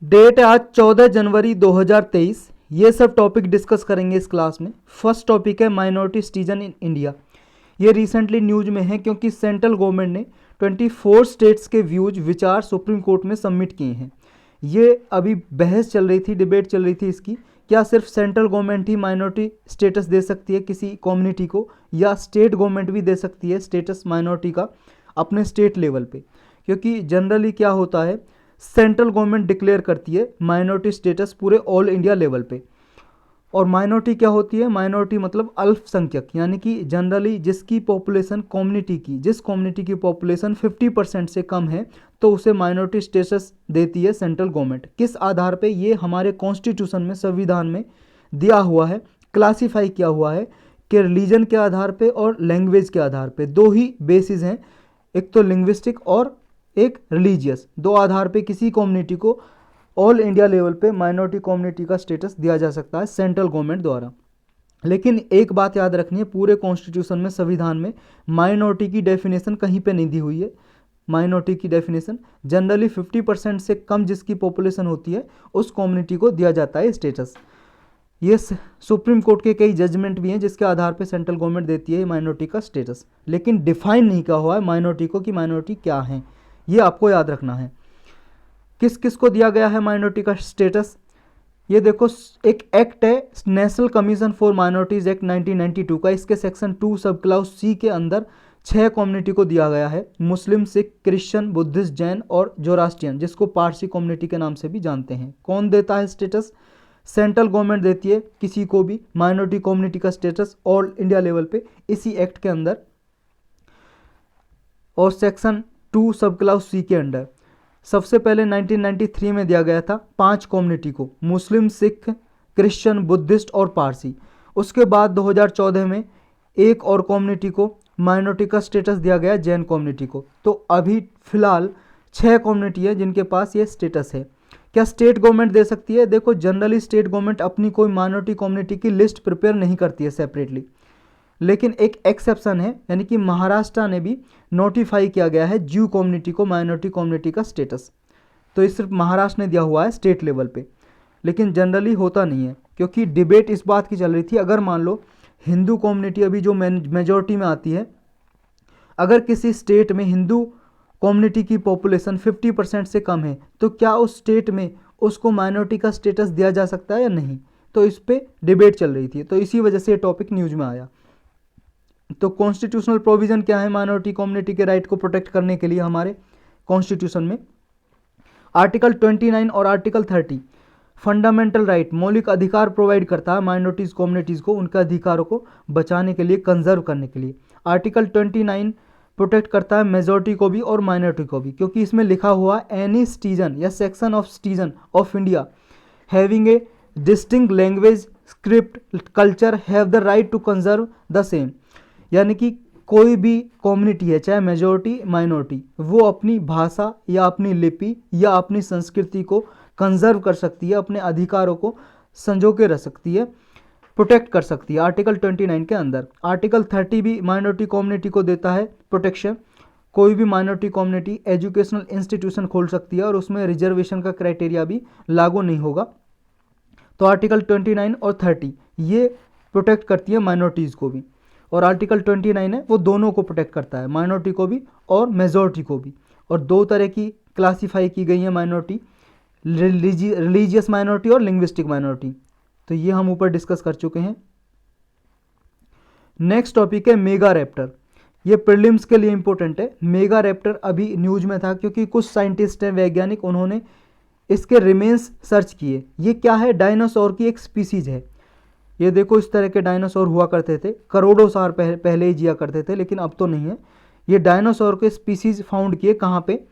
Date है आज 14 जनवरी 2023। ये सब टॉपिक डिस्कस करेंगे इस क्लास में। फर्स्ट टॉपिक है माइनॉरिटी सिटीजन इन इंडिया। ये रिसेंटली न्यूज में है क्योंकि सेंट्रल गवर्नमेंट ने 24 स्टेट्स के व्यूज विचार सुप्रीम कोर्ट में सबमिट किए हैं। ये अभी बहस चल रही थी, डिबेट चल रही थी इसकी, क्या सिर्फ सेंट्रल गवर्नमेंट ही माइनॉरिटी स्टेटस दे सकती है किसी कम्युनिटी को, या स्टेट गवर्नमेंट भी दे सकती है स्टेटस माइनॉरिटी का अपने स्टेट लेवल पे। क्योंकि जनरली क्या होता है, सेंट्रल गवर्नमेंट डिक्लेयर करती है माइनॉरिटी स्टेटस पूरे ऑल इंडिया लेवल पे। और माइनॉरिटी क्या होती है, माइनॉरिटी मतलब अल्पसंख्यक, यानी कि जनरली जिसकी पॉपुलेशन जिस कम्युनिटी की पॉपुलेशन 50% से कम है तो उसे माइनॉरिटी स्टेटस देती है सेंट्रल गवर्नमेंट। किस आधार पे, ये हमारे कॉन्स्टिट्यूशन में, संविधान में दिया हुआ है, क्लासीफाई किया हुआ है कि रिलीजन के आधार पे और लैंग्वेज के आधार पे दो ही बेसिस हैं, एक तो लिंग्विस्टिक और एक रिलीजियस। दो आधार पे किसी कम्युनिटी को ऑल इंडिया लेवल पे माइनॉरिटी कम्युनिटी का स्टेटस दिया जा सकता है सेंट्रल गवर्नमेंट द्वारा। लेकिन एक बात याद रखनी है, पूरे कॉन्स्टिट्यूशन में, संविधान में माइनॉरिटी की डेफिनेशन कहीं पे नहीं दी हुई है। माइनॉरिटी की डेफिनेशन जनरली 50% से कम जिसकी पॉपुलेशन होती है उस कम्युनिटी को दिया जाता है स्टेटस। ये सुप्रीम कोर्ट के कई जजमेंट भी हैं जिसके आधार पे सेंट्रल गवर्नमेंट देती है माइनॉरिटी का स्टेटस। लेकिन डिफाइन नहीं किया हुआ है माइनॉरिटी को कि माइनॉरिटी क्या है, ये आपको याद रखना है। किस किस को दिया गया है माइनॉरिटी का स्टेटस, ये देखो, एक एक्ट है national commission for minorities act 1992 का। इसके सेक्शन 2 सब क्लाउज सी के अंदर 6 कम्युनिटी को दिया गया है, मुस्लिम, सिख, क्रिश्चियन, बुद्धिस्ट, जैन और जोरास्ट्रियन, जिसको पारसी कम्युनिटी के नाम से भी जानते हैं। कौन देता है स्टेटस, सेंट्रल गवर्नमेंट देती है किसी को भी माइनॉरिटी कम्युनिटी का स्टेटस ऑल इंडिया लेवल पे इसी एक्ट के अंदर और सेक्शन 2 सब क्लाउज सी के अंडर। सबसे पहले 1993 में दिया गया था 5 कम्युनिटी को, मुस्लिम, सिख, क्रिश्चियन, बुद्धिस्ट और पारसी। उसके बाद 2014 में एक और कम्युनिटी को माइनॉरिटी का स्टेटस दिया गया, जैन कम्युनिटी को। तो अभी फिलहाल 6 कम्युनिटी है जिनके पास ये स्टेटस है। क्या स्टेट गवर्नमेंट दे सकती है, देखो जनरली स्टेट गवर्नमेंट अपनी कोई माइनॉरिटी कम्युनिटी की लिस्ट प्रिपेयर नहीं करती है सेपरेटली, लेकिन एक एक्सेप्शन है, यानी कि महाराष्ट्र ने भी नोटिफाई किया गया है ज्यू कम्युनिटी को माइनॉरिटी कम्युनिटी का स्टेटस। तो ये सिर्फ महाराष्ट्र ने दिया हुआ है स्टेट लेवल पे, लेकिन जनरली होता नहीं है। क्योंकि डिबेट इस बात की चल रही थी, अगर मान लो हिंदू कम्युनिटी अभी जो मेजॉरिटी में आती है, अगर किसी स्टेट में हिंदू कम्युनिटी की पॉपुलेशन 50% से कम है तो क्या उस स्टेट में उसको माइनॉरिटी का स्टेटस दिया जा सकता है या नहीं। तो इस पर डिबेट चल रही थी, तो इसी वजह से ये टॉपिक न्यूज में आया। तो कॉन्स्टिट्यूशनल प्रोविजन क्या है माइनॉरिटी कम्युनिटी के राइट को प्रोटेक्ट करने के लिए हमारे कॉन्स्टिट्यूशन में, आर्टिकल 29 और आर्टिकल 30 फंडामेंटल राइट, मौलिक अधिकार प्रोवाइड करता है माइनॉरिटीज कम्युनिटीज़ को उनके अधिकारों को बचाने के लिए, कंजर्व करने के लिए। आर्टिकल 29 प्रोटेक्ट करता है मेजॉरिटी को भी और माइनॉरिटी को भी, क्योंकि इसमें लिखा हुआ एनी सिटीजन या section of citizen of India having a distinct language, script, culture have the right to conserve the same. यानी कि कोई भी कम्युनिटी है, चाहे मेजॉरिटी माइनॉरिटी, वो अपनी भाषा या अपनी लिपि या अपनी संस्कृति को कंजर्व कर सकती है, अपने अधिकारों को संजो के रख सकती है, प्रोटेक्ट कर सकती है आर्टिकल 29 के अंदर। आर्टिकल 30 भी माइनॉरिटी कम्युनिटी को देता है प्रोटेक्शन। कोई भी माइनॉरिटी कम्युनिटी एजुकेशनल इंस्टीट्यूशन खोल सकती है और उसमें रिजर्वेशन का क्राइटेरिया भी लागू नहीं होगा। तो आर्टिकल 29 और 30 ये प्रोटेक्ट करती है माइनॉरिटीज़ को भी, और आर्टिकल 29 है वो दोनों को प्रोटेक्ट करता है, माइनॉरिटी को भी और मेजॉरिटी को भी। और दो तरह की क्लासीफाई की गई है माइनॉरिटी, रिलीजियस माइनॉरिटी और लिंग्विस्टिक माइनॉरिटी। तो ये हम ऊपर डिस्कस कर चुके हैं। नेक्स्ट टॉपिक है मेगा रैप्टर। ये प्रीलिम्स के लिए इंपॉर्टेंट है। मेगा रैप्टर अभी न्यूज में था क्योंकि कुछ साइंटिस्ट हैं, वैज्ञानिक, उन्होंने इसके रिमेन्स सर्च किए। ये क्या है, डायनासोर की एक स्पीसीज है। ये देखो, इस तरह के डायनासोर हुआ करते थे, करोड़ों साल पहले ही जिया करते थे, लेकिन अब तो नहीं है। ये डायनासोर के स्पीसीज फाउंड किए कहाँ पे,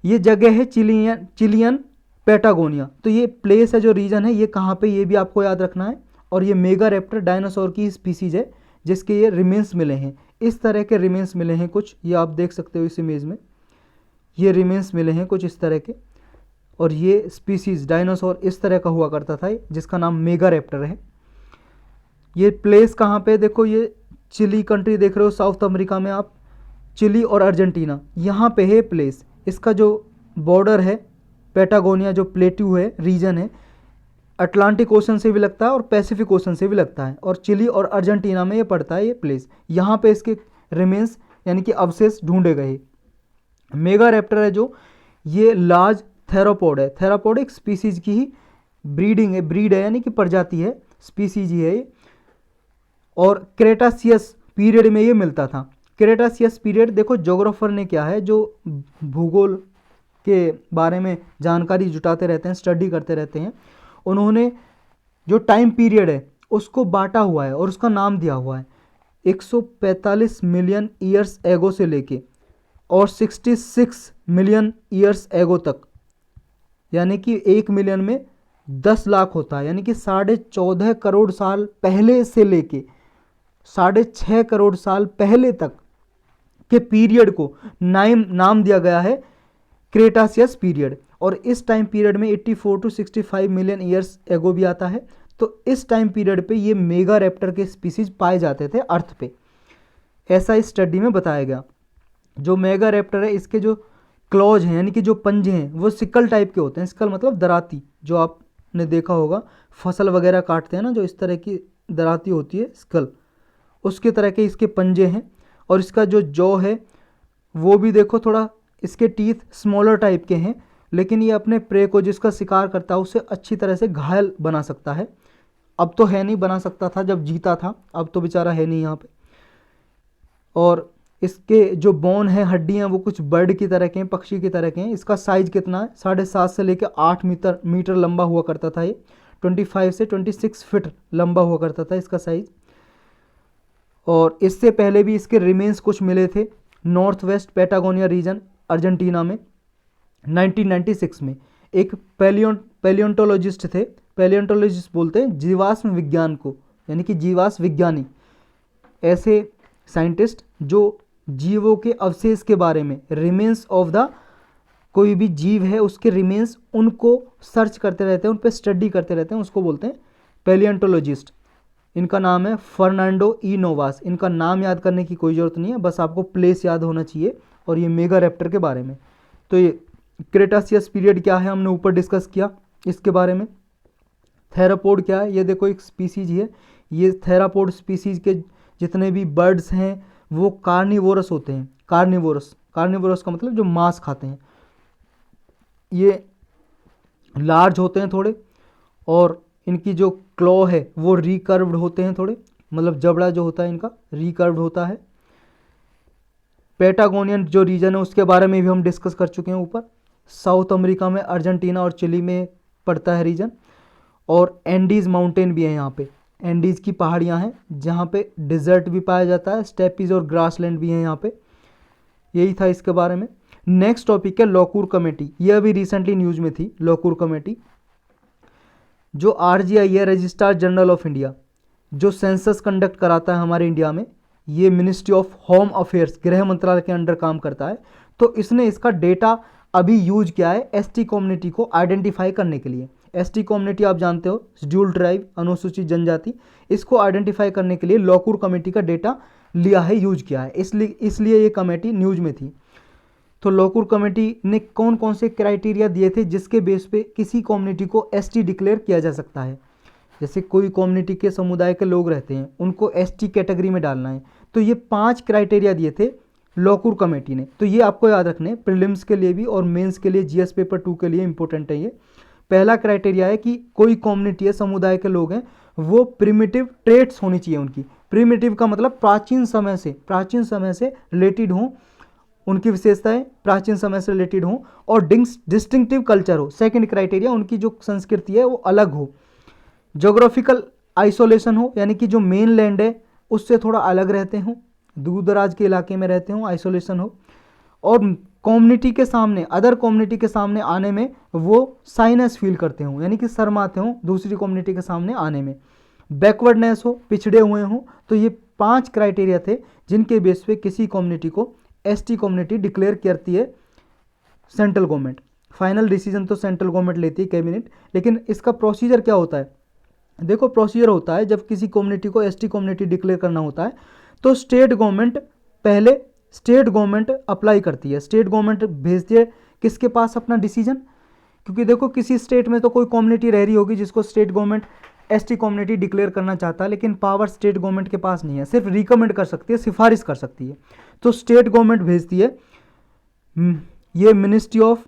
ये जगह है चिलियन पैटागोनिया। तो ये प्लेस है, जो रीजन है, ये कहाँ पे, ये भी आपको याद रखना है। और ये मेगा रैप्टर डायनासोर की स्पीसीज है जिसके ये रिमेन्स मिले हैं। इस तरह के रिमेन्स मिले हैं कुछ, ये आप देख सकते हो इस इमेज में, ये रिमेन्स मिले हैं कुछ इस तरह के। और ये स्पीसीज डायनासोर इस तरह का हुआ करता था जिसका नाम मेगा रैप्टर है। ये प्लेस कहाँ पे, देखो ये चिली कंट्री देख रहे हो साउथ अमेरिका में आप, चिली और अर्जेंटीना, यहाँ पे है प्लेस। इसका जो बॉर्डर है पैटागोनिया जो प्लेट्यू है रीजन है, अटलांटिक ओशन से भी लगता है और पैसिफिक ओशन से भी लगता है, और चिली और अर्जेंटीना में ये पड़ता है ये प्लेस। यहाँ पे इसके रिमेन्स यानी कि अवशेष ढूंढे गए। मेगा रैप्टर है जो, ये लार्ज थेरापोड है। थेरापोड एक स्पीसीज की ही ब्रीड है यानी कि प्रजाति है, स्पीसीज ही है ये। और क्रेटासियस पीरियड में ये मिलता था। क्रेटासियस पीरियड देखो, ज्योग्राफर ने क्या है, जो भूगोल के बारे में जानकारी जुटाते रहते हैं, स्टडी करते रहते हैं, उन्होंने जो टाइम पीरियड है उसको बांटा हुआ है और उसका नाम दिया हुआ है 145 मिलियन ईयर्स एगो से लेके और 66 मिलियन ईयर्स एगो तक, यानी कि 1 मिलियन में 10 लाख होता है, यानी कि 14.5 करोड़ साल पहले से लेके 6.5 करोड़ साल पहले तक के पीरियड को नाम दिया गया है क्रेटासियस पीरियड। और इस टाइम पीरियड में 84 टू 65 मिलियन ईयर्स एगो भी आता है। तो इस टाइम पीरियड पे ये मेगा रैप्टर के स्पीसीज पाए जाते थे अर्थ पे, ऐसा इस स्टडी में बताया गया। जो मेगा रैप्टर है इसके जो क्लॉज हैं यानी कि जो पंजे हैं वो सिकल टाइप के होते हैं। सिकल मतलब दराती, जो आपने देखा होगा फसल वगैरह काटते हैं ना, जो इस तरह की दराती होती है सिकल, उसके तरह के इसके पंजे हैं। और इसका जो जॉ है वो भी देखो, थोड़ा इसके टीथ स्मॉलर टाइप के हैं, लेकिन ये अपने प्रे को जिसका शिकार करता है उसे अच्छी तरह से घायल बना सकता है। अब तो है नहीं, बना सकता था जब जीता था, अब तो बेचारा है नहीं यहाँ पे। और इसके जो बोन है, हड्डियाँ, वो कुछ बर्ड की तरह के हैं, पक्षी की तरह के हैं। इसका साइज कितना है, 7.5 से लेकर 8 मीटर लंबा हुआ करता था ये। 25 से 26 फीट लंबा हुआ करता था इसका साइज। और इससे पहले भी इसके रिमेन्स कुछ मिले थे north west Patagonia region Argentina में 1996 में। एक पैलियोंटोलॉजिस्ट थे, पैलियोंटोलॉजिस्ट बोलते हैं जीवाश्म विज्ञान को, यानी कि जीवाश्म विज्ञानी, ऐसे साइंटिस्ट जो जीवों के अवशेष के बारे में, रिमेन्स ऑफ द, कोई भी जीव है उसके रिमेन्स, उनको सर्च करते रहते हैं, उन पर स्टडी करते रहते हैं, उसको बोलते हैं पैलियोंटोलॉजिस्ट। इनका नाम है फर्नांडो ई नोवास। इनका नाम याद करने की कोई ज़रूरत नहीं है, बस आपको प्लेस याद होना चाहिए। और ये मेगा रैप्टर के बारे में, तो ये क्रेटासियस पीरियड क्या है हमने ऊपर डिस्कस किया इसके बारे में। थेरापोड क्या है, ये देखो एक स्पीसीज है। ये थेरापोड स्पीसीज के जितने भी बर्ड्स हैं वो कार्निवोरस होते हैं। कार्निवोरस का मतलब जो मांस खाते हैं। ये लार्ज होते हैं थोड़े, और इनकी जो क्लॉ है वो रिकर्व्ड होते हैं थोड़े, मतलब जबड़ा जो होता है इनका रिकर्व्ड होता है। पैटागोनियन जो रीजन है उसके बारे में भी हम डिस्कस कर चुके हैं ऊपर। साउथ अमेरिका में अर्जेंटीना और चिली में पड़ता है रीजन। और एंडीज़ माउंटेन भी है यहाँ पे, एंडीज़ की पहाड़ियाँ हैं जहाँ पे डिज़र्ट भी पाया जाता है, स्टेपीज और ग्रासलैंड भी हैं यहाँ पे। यही था इसके बारे में। नेक्स्ट टॉपिक है लॉकूर कमेटी। ये अभी रिसेंटली न्यूज़ में थी। लॉकूर कमेटी जो RGI है, रजिस्ट्रार जनरल ऑफ इंडिया, जो सेंसस कंडक्ट कराता है हमारे इंडिया में, ये मिनिस्ट्री ऑफ होम अफेयर्स, गृह मंत्रालय के अंडर काम करता है। तो इसने इसका डेटा अभी यूज किया है ST कम्युनिटी को आइडेंटिफाई करने के लिए। ST कम्युनिटी आप जानते हो, शेड्यूल्ड ट्राइब, अनुसूचित जनजाति, इसको आइडेंटिफाई करने के लिए लॉकूर कमेटी का डेटा लिया है, यूज किया है, इसलिए ये कमेटी न्यूज में थी। तो लॉकूर कमेटी ने कौन कौन से क्राइटेरिया दिए थे जिसके बेस पे किसी कम्युनिटी को ST डिक्लेयर किया जा सकता है। जैसे कोई कम्युनिटी के समुदाय के लोग रहते हैं, उनको ST कैटेगरी में डालना है, तो ये 5 क्राइटेरिया दिए थे लॉकूर कमेटी ने। तो ये आपको याद रखने, प्रीलिम्स के लिए भी और मेंस के लिए, GS पेपर 2 के लिए इंपॉर्टेंट है ये। पहला क्राइटेरिया है कि कोई कम्युनिटी है, समुदाय के लोग हैं, वो प्रिमिटिव ट्रेट्स होनी चाहिए उनकी। प्रिमिटिव का मतलब प्राचीन समय से रिलेटेड हों, उनकी विशेषताएं प्राचीन समय से रिलेटेड हों, और डिस्टिंक्टिव कल्चर हो। सेकंड क्राइटेरिया, उनकी जो संस्कृति है वो अलग हो। ज्योग्राफिकल आइसोलेशन हो, यानी कि जो मेन लैंड है उससे थोड़ा अलग रहते हों, दूर दराज के इलाके में रहते हों, आइसोलेशन हो। और कम्युनिटी के सामने, अदर कम्युनिटी के सामने आने में वो साइनेस फील करते हों, यानी कि शर्माते हों दूसरी कम्युनिटी के सामने आने में। बैकवर्डनेस हो, पिछड़े हुए हों। तो ये 5 क्राइटेरिया थे जिनके बेस पे किसी कम्युनिटी को ST कम्युनिटी डिक्लेयर करती है सेंट्रल गवर्नमेंट। फाइनल डिसीजन तो सेंट्रल गवर्नमेंट लेती है, कैबिनेट। लेकिन इसका प्रोसीजर क्या होता है, देखो प्रोसीजर होता है, जब किसी कम्युनिटी को ST कम्युनिटी डिक्लेयर करना होता है तो स्टेट गवर्नमेंट अप्लाई करती है। स्टेट गवर्नमेंट भेजती है किसके पास अपना डिसीजन, क्योंकि देखो किसी स्टेट में तो कोई कम्युनिटी रह रही होगी जिसको state government ST community declare करना चाहता है, लेकिन पावर स्टेट गवर्नमेंट के पास नहीं है, सिर्फ रिकमेंड कर सकती है, सिफारिश कर सकती है। तो स्टेट गवर्नमेंट भेजती है ये मिनिस्ट्री ऑफ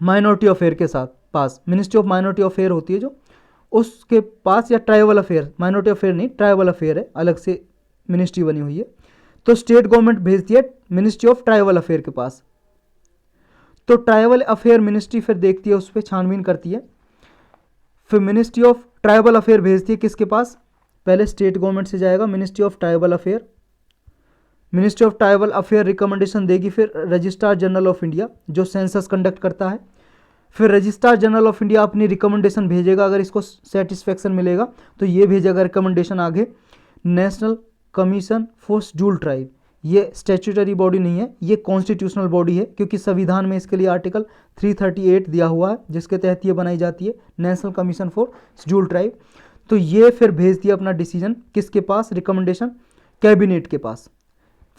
माइनॉरिटी अफेयर के साथ पास, मिनिस्ट्री ऑफ माइनॉरिटी अफेयर होती है जो, उसके पास, या ट्राइबल अफेयर, माइनॉरिटी अफेयर नहीं ट्राइबल अफेयर है, अलग से मिनिस्ट्री बनी हुई है। तो स्टेट गवर्नमेंट भेजती है मिनिस्ट्री ऑफ ट्राइबल अफेयर के पास। तो ट्राइबल अफेयर मिनिस्ट्री फिर देखती है, उस पर छानबीन करती है, फिर मिनिस्ट्री ऑफ ट्राइबल अफेयर भेजती है किसके पास, पहले स्टेट गवर्नमेंट से जाएगा ministry of tribal affair, ministry of tribal affair recommendation देगी फिर रजिस्ट्रार जनरल ऑफ इंडिया जो सेंसस कंडक्ट करता है। फिर रजिस्ट्रार जनरल ऑफ इंडिया अपनी रिकमेंडेशन भेजेगा, अगर इसको सेटिस्फेक्शन मिलेगा तो ये भेजेगा रिकमेंडेशन आगे national commission for scheduled tribe. ये स्टैट्यूटरी बॉडी नहीं है, ये कॉन्स्टिट्यूशनल बॉडी है, क्योंकि संविधान में इसके लिए आर्टिकल 338 दिया हुआ है जिसके तहत ये बनाई जाती है national commission for scheduled tribe. तो ये फिर भेज दिया अपना डिसीजन किसके पास, रिकमेंडेशन कैबिनेट के पास।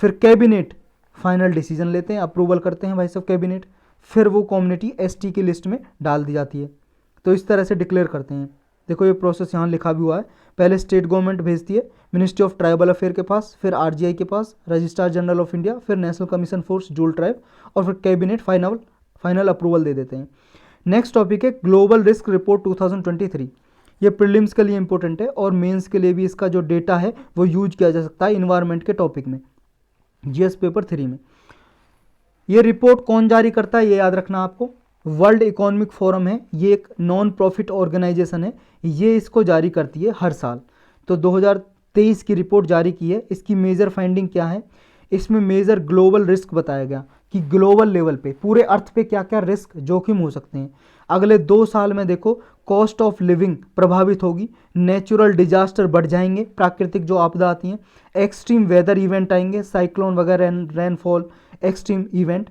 फिर कैबिनेट फाइनल डिसीजन लेते हैं, अप्रूवल करते हैं भाई साहब कैबिनेट, फिर वो कम्युनिटी एसटी की लिस्ट में डाल दी जाती है। तो इस तरह से डिक्लेयर करते हैं। देखो ये प्रोसेस यहाँ लिखा भी हुआ है, पहले स्टेट गवर्नमेंट भेजती है मिनिस्ट्री ऑफ ट्राइबल अफेयर के पास, फिर आरजीआई के पास, रजिस्ट्रार जनरल ऑफ इंडिया, फिर national commission for scheduled tribe, और फिर कैबिनेट फाइनल अप्रूवल दे देते हैं। नेक्स्ट टॉपिक है ग्लोबल रिस्क रिपोर्ट 2023। ये प्रीलिम्स के लिए इंपॉर्टेंट है और मेंस के लिए भी इसका जो डेटा है वो यूज किया जा सकता है इन्वायरमेंट के टॉपिक में, जीएस पेपर 3 में। ये रिपोर्ट कौन जारी करता है ये याद रखना आपको, वर्ल्ड इकोनॉमिक फोरम है, ये एक नॉन प्रॉफिट ऑर्गेनाइजेशन है, ये इसको जारी करती है हर साल। तो 2023 की रिपोर्ट जारी की है। इसकी मेजर फाइंडिंग क्या है, इसमें मेजर ग्लोबल रिस्क बताया गया कि ग्लोबल लेवल पे पूरे अर्थ पे क्या क्या रिस्क जोखिम हो सकते हैं। अगले 2 साल में देखो कॉस्ट ऑफ लिविंग प्रभावित होगी, नेचुरल डिजास्टर बढ़ जाएंगे, प्राकृतिक जो आपदा आती हैं, एक्सट्रीम वेदर इवेंट आएंगे, साइक्लोन वगैरह, रेनफॉल, एक्सट्रीम इवेंट,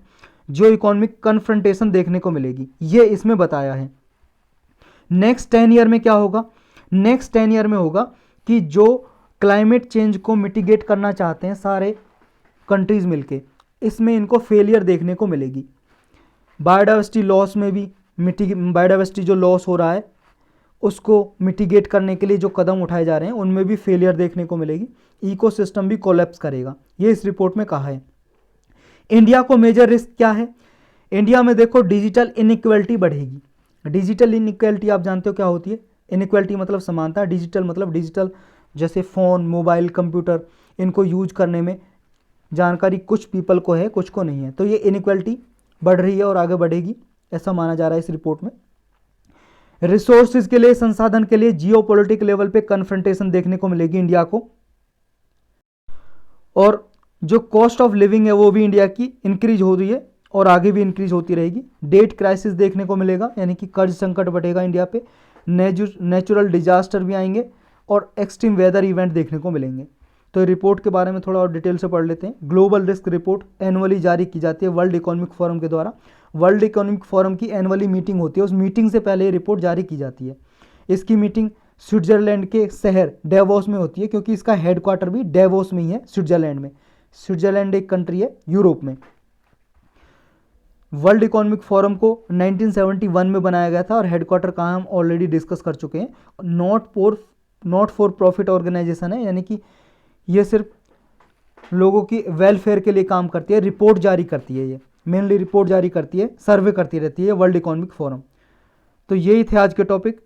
जो इकोनॉमिक कन्फ्रंटेशन देखने को मिलेगी, ये इसमें बताया है। नेक्स्ट 10 ईयर में क्या होगा, नेक्स्ट 10 ईयर में होगा कि जो क्लाइमेट चेंज को मिटिगेट करना चाहते हैं सारे कंट्रीज मिलके, इसमें इनको फेलियर देखने को मिलेगी। बायोडाइवर्सिटी लॉस में भी बायोडाइवर्सिटी जो लॉस हो रहा है उसको मिटिगेट करने के लिए जो कदम उठाए जा रहे हैं उनमें भी फेलियर देखने को मिलेगी, इकोसिस्टम भी कोलैप्स करेगा, ये इस रिपोर्ट में कहा है। इंडिया को मेजर रिस्क क्या है, इंडिया में देखो डिजिटल इनइक्वालिटी बढ़ेगी। डिजिटल इनइक्वालिटी आप जानते हो क्या होती है, इनइक्वालिटी मतलब समानता, डिजिटल मतलब डिजिटल जैसे फ़ोन, मोबाइल, कंप्यूटर, इनको यूज करने में जानकारी कुछ पीपल को है, कुछ को नहीं है। तो ये इनइक्वालिटी बढ़ रही है और आगे बढ़ेगी, ऐसा माना जा रहा है इस रिपोर्ट में। रिसोर्सेज के लिए, संसाधन के लिए जियोपॉलिटिकल लेवल पे कन्फ्रंटेशन देखने को मिलेगी इंडिया को, और जो कॉस्ट ऑफ लिविंग है वो भी इंडिया की इंक्रीज हो रही है और आगे भी इंक्रीज होती रहेगी। डेट क्राइसिस देखने को मिलेगा, यानी कि कर्ज संकट बढ़ेगा इंडिया पे, नेचुरल डिजास्टर भी आएंगे और एक्सट्रीम वेदर इवेंट देखने को मिलेंगे। तो रिपोर्ट के बारे में थोड़ा और डिटेल से पढ़ लेते हैं। ग्लोबल रिस्क रिपोर्ट एनुअली जारी की जाती है वर्ल्ड इकोनॉमिक फोरम के द्वारा। वर्ल्ड इकोनॉमिक फोरम की एनुअली मीटिंग होती है, उस मीटिंग से पहले ये रिपोर्ट जारी की जाती है। इसकी मीटिंग स्विट्जरलैंड के शहर डेवोस में होती है, क्योंकि इसका हेडक्वार्टर भी डेवोस में ही है, स्विट्जरलैंड में। स्विट्जरलैंड एक कंट्री है यूरोप में। वर्ल्ड इकोनॉमिक फोरम को 1971 में बनाया गया था और हेडक्वार्टर कहाँ हम ऑलरेडी डिस्कस कर चुके हैं। नॉट फॉर प्रॉफिट ऑर्गेनाइजेशन है, यानी कि ये सिर्फ लोगों की वेलफेयर के लिए काम करती है, रिपोर्ट जारी करती है, ये मेनली रिपोर्ट जारी करती है, सर्वे करती रहती है वर्ल्ड इकोनॉमिक फोरम। तो यही थे आज के टॉपिक।